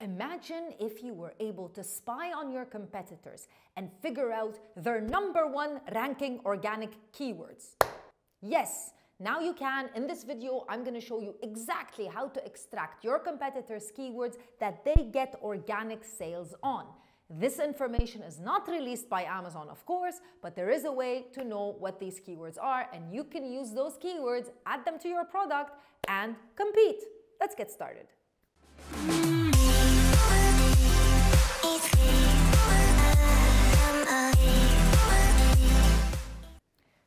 Imagine if you were able to spy on your competitors and figure out their #1 ranking organic keywords. Yes, now you can. In this video, I'm going to show you exactly how to extract your competitors' keywords that they get organic sales on. This information is not released by Amazon, of course, but there is a way to know what these keywords are, and you can use those keywords, add them to your product, and compete. Let's get started.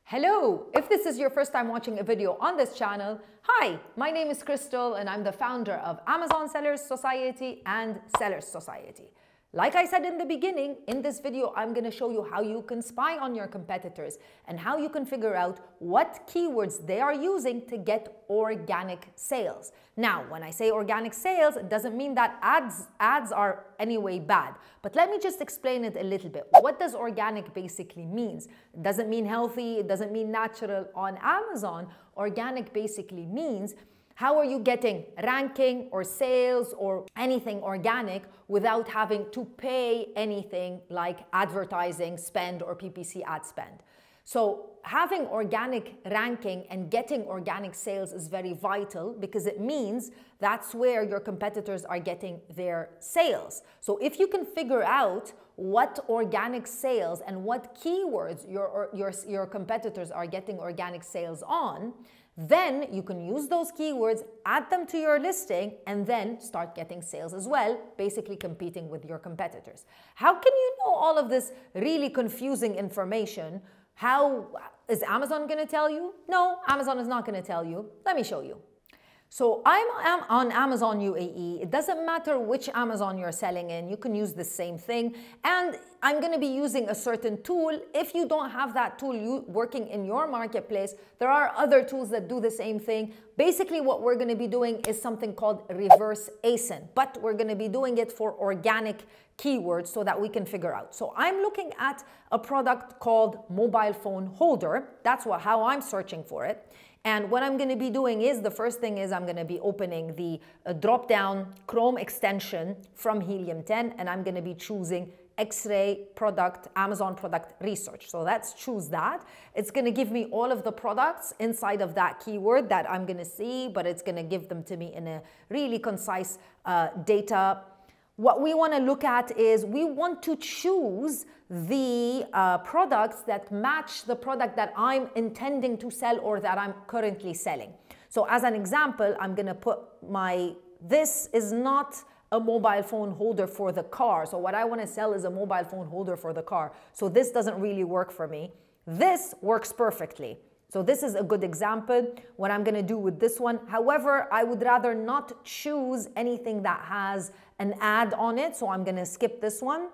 Hello! If this is your first time watching a video on this channel, hi! My name is Crystal and I'm the founder of Amazon Sellers Society and Sellers Society. Like I said in the beginning, in this video, I'm going to show you how you can spy on your competitors and how you can figure out what keywords they are using to get organic sales. Now, when I say organic sales, it doesn't mean that ads are anyway bad. But let me just explain it a little bit. What does organic basically means? It doesn't mean healthy, it doesn't mean natural. On Amazon, organic basically means how are you getting ranking or sales or anything organic without having to pay anything like advertising spend or PPC ad spend? So having organic ranking and getting organic sales is very vital because it means that's where your competitors are getting their sales. So if you can figure out what organic sales and what keywords your competitors are getting organic sales on, then you can use those keywords, add them to your listing, and then start getting sales as well, basically competing with your competitors. How can you know all of this really confusing information? How is Amazon going to tell you? No, Amazon is not going to tell you. Let me show you. So I'm on Amazon UAE. It doesn't matter which Amazon you're selling in, you can use the same thing. And I'm going to be using a certain tool. If you don't have that tool working in your marketplace, there are other tools that do the same thing. Basically, what we're going to be doing is something called reverse ASIN, but we're going to be doing it for organic keywords so that we can figure out. So I'm looking at a product called mobile phone holder. That's how I'm searching for it. And what I'm going to be doing is, the first thing is I'm going to be opening the drop-down Chrome extension from Helium 10, and I'm going to be choosing X-ray product, Amazon product research. So let's choose that. It's going to give me all of the products inside of that keyword that I'm going to see, but it's going to give them to me in a really concise data. What we want to look at is we want to choose the products that match the product that I'm intending to sell or that I'm currently selling. So as an example, I'm going to put this is not a mobile phone holder for the car. So what I want to sell is a mobile phone holder for the car. So this doesn't really work for me. This works perfectly. So this is a good example, what I'm going to do with this one. However, I would rather not choose anything that has an ad on it. So I'm going to skip this one.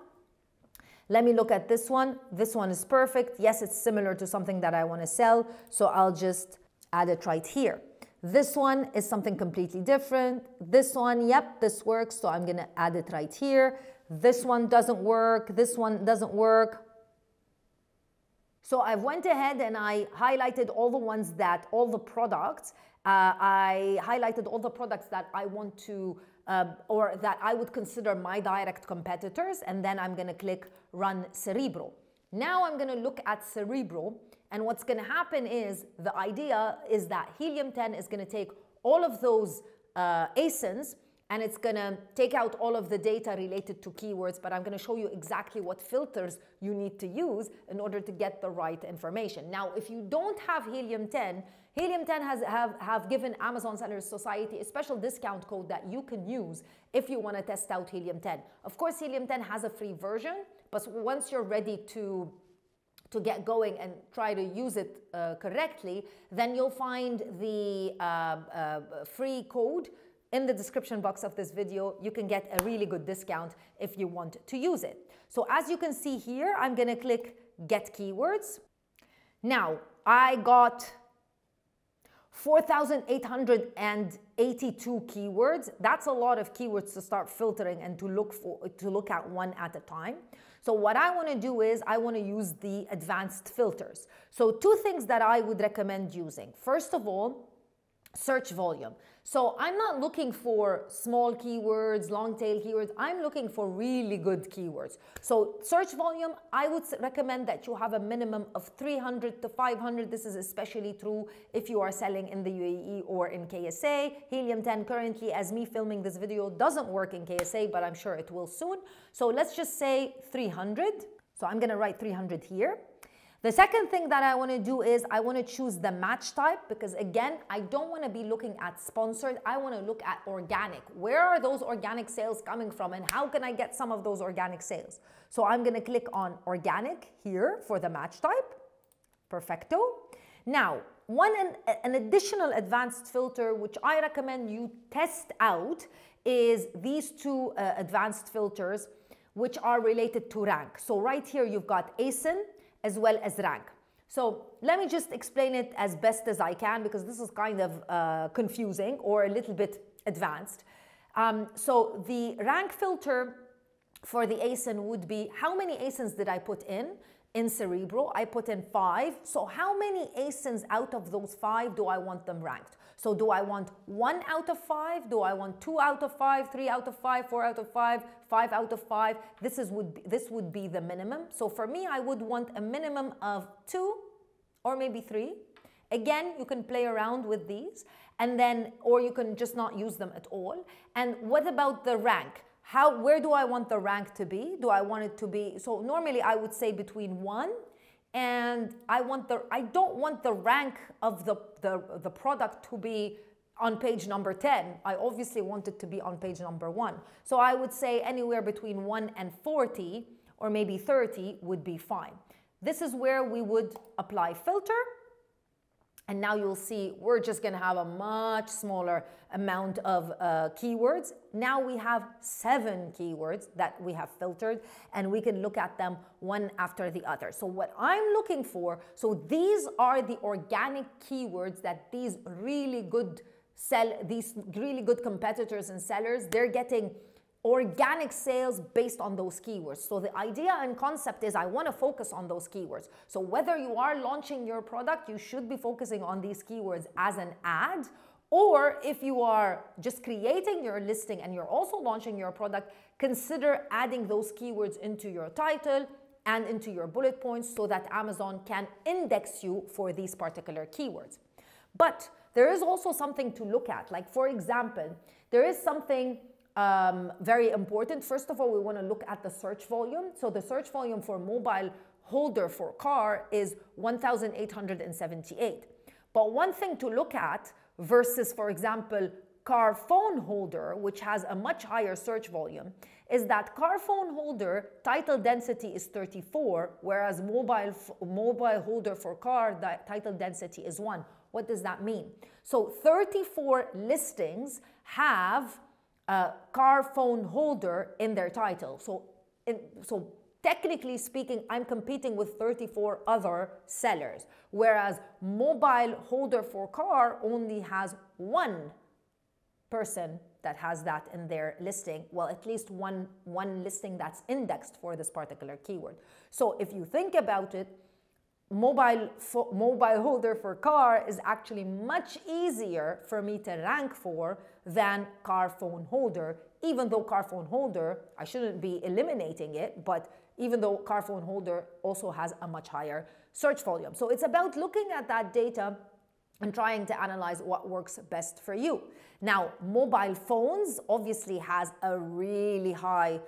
Let me look at this one. This one is perfect. Yes, it's similar to something that I want to sell. So I'll just add it right here. This one is something completely different. This one, yep, this works. So I'm going to add it right here. This one doesn't work. This one doesn't work. So I went ahead and I highlighted all the products. I highlighted all the products that I want to, or that I would consider my direct competitors. And then I'm going to click Run Cerebro. Now I'm going to look at Cerebro. And what's going to happen is, the idea is that Helium 10 is going to take all of those ASINs and it's going to take out all of the data related to keywords, but I'm going to show you exactly what filters you need to use in order to get the right information. Now, if you don't have Helium 10, Helium 10 have given Amazon Sellers Society a special discount code that you can use if you want to test out Helium 10. Of course, Helium 10 has a free version, but once you're ready to get going and try to use it correctly, then you'll find the free code in the description box of this video. You can get a really good discount if you want to use it. So as you can see here, I'm going to click Get Keywords. Now, I got 4,882 keywords. That's a lot of keywords to start filtering and to look at one at a time. So what I want to do is I want to use the advanced filters. So two things that I would recommend using. First of all, search volume. So I'm not looking for small keywords, long tail keywords. I'm looking for really good keywords. So search volume, I would recommend that you have a minimum of 300 to 500. This is especially true if you are selling in the UAE or in KSA. Helium 10 currently, as me filming this video, doesn't work in KSA, but I'm sure it will soon. So let's just say 300. So I'm gonna write 300 here. The second thing that I want to do is I want to choose the match type, because again, I don't want to be looking at sponsored. I want to look at organic. Where are those organic sales coming from and how can I get some of those organic sales? So I'm going to click on organic here for the match type. Perfecto. Now, an additional advanced filter which I recommend you test out is these two advanced filters which are related to rank. So right here you've got ASIN as well as rank. So let me just explain it as best as I can, because this is kind of confusing or a little bit advanced. So the rank filter for the ASIN would be, how many ASINs did I put in Cerebro? I put in 5. So how many ASINs out of those 5 do I want them ranked? So do I want 1 out of 5? Do I want 2 out of 5, 3 out of 5, 4 out of 5, 5 out of 5? This would be the minimum. So for me, I would want a minimum of 2 or maybe 3. Again, you can play around with these, and then, or you can just not use them at all. And what about the rank? Where do I want the rank to be? Do I want it to be, so normally I would say between 1 and I don't want the rank of the product to be on page number 10. I obviously want it to be on page number 1. So I would say anywhere between 1 and 40 or maybe 30 would be fine. This is where we would apply filter. And now you'll see we're just going to have a much smaller amount of keywords. Now we have 7 keywords that we have filtered, and we can look at them one after the other. So what I'm looking for, so these are the organic keywords that these really good competitors and sellers, they're getting organic sales based on those keywords. So the idea and concept is I want to focus on those keywords. So whether you are launching your product, you should be focusing on these keywords as an ad, or if you are just creating your listing and you're also launching your product, consider adding those keywords into your title and into your bullet points so that Amazon can index you for these particular keywords. But there is also something to look at. Like, for example, there is something very important. First of all, we want to look at the search volume. So the search volume for mobile holder for car is 1,878. But one thing to look at versus, for example, car phone holder, which has a much higher search volume, is that car phone holder title density is 34, whereas mobile holder for car title density is 1. What does that mean? So 34 listings have car phone holder in their title. So technically speaking, I'm competing with 34 other sellers, whereas mobile holder for car only has 1 person that has that in their listing. Well, at least one listing that's indexed for this particular keyword. So if you think about it, mobile holder for car is actually much easier for me to rank for than car phone holder, even though car phone holder, I shouldn't be eliminating it, but even though car phone holder also has a much higher search volume. So it's about looking at that data and trying to analyze what works best for you. Now, mobile phones obviously has a really high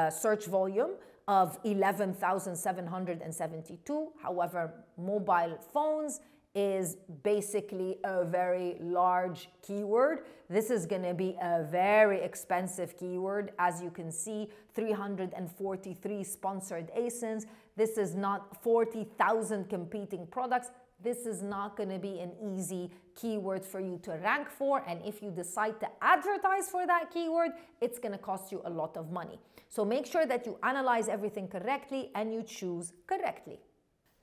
search volume of 11,772. However, mobile phones is basically a very large keyword. This is going to be a very expensive keyword. As you can see, 343 sponsored ASINs. This is not 40,000 competing products. This is not going to be an easy keyword for you to rank for. And if you decide to advertise for that keyword, it's going to cost you a lot of money. So make sure that you analyze everything correctly and you choose correctly.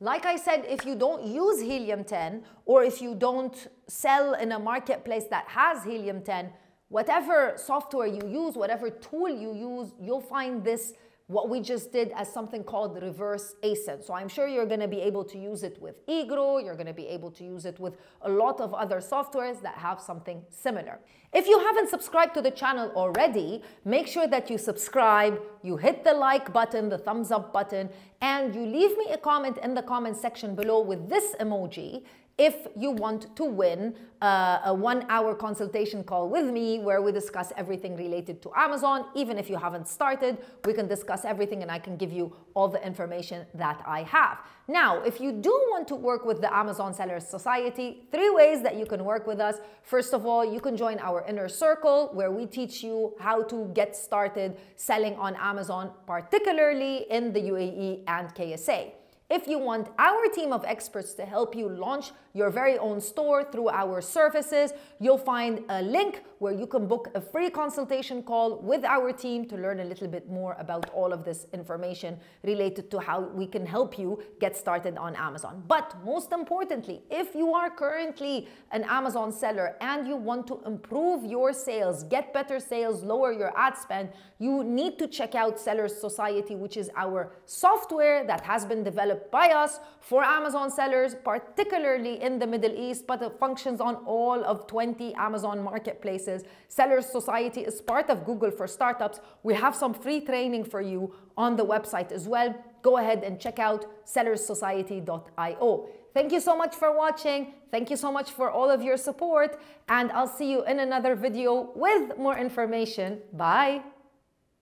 Like I said, if you don't use Helium 10, or if you don't sell in a marketplace that has Helium 10, whatever software you use, whatever tool you use, you'll find this what we just did as something called reverse ASIN. So I'm sure you're going to be able to use it with eGrow. You're going to be able to use it with a lot of other softwares that have something similar. If you haven't subscribed to the channel already, make sure that you subscribe, you hit the like button, the thumbs up button, and you leave me a comment in the comment section below with this emoji if you want to win a 1-hour consultation call with me where we discuss everything related to Amazon. Even if you haven't started, we can discuss everything and I can give you all the information that I have. Now, if you do want to work with the Amazon Sellers Society, 3 ways that you can work with us. First of all, you can join our inner circle where we teach you how to get started selling on Amazon, particularly in the UAE and KSA. If you want our team of experts to help you launch your very own store through our services, you'll find a link where you can book a free consultation call with our team to learn a little bit more about all of this information related to how we can help you get started on Amazon. But most importantly, if you are currently an Amazon seller and you want to improve your sales, get better sales, lower your ad spend, you need to check out Sellers Society, which is our software that has been developed by us for Amazon sellers, particularly in the Middle East, but it functions on all of 20 Amazon marketplaces. Sellers Society is part of Google for Startups. We have some free training for you on the website as well. Go ahead and check out sellerssociety.io. Thank you so much for watching. Thank you so much for all of your support, and I'll see you in another video with more information. Bye.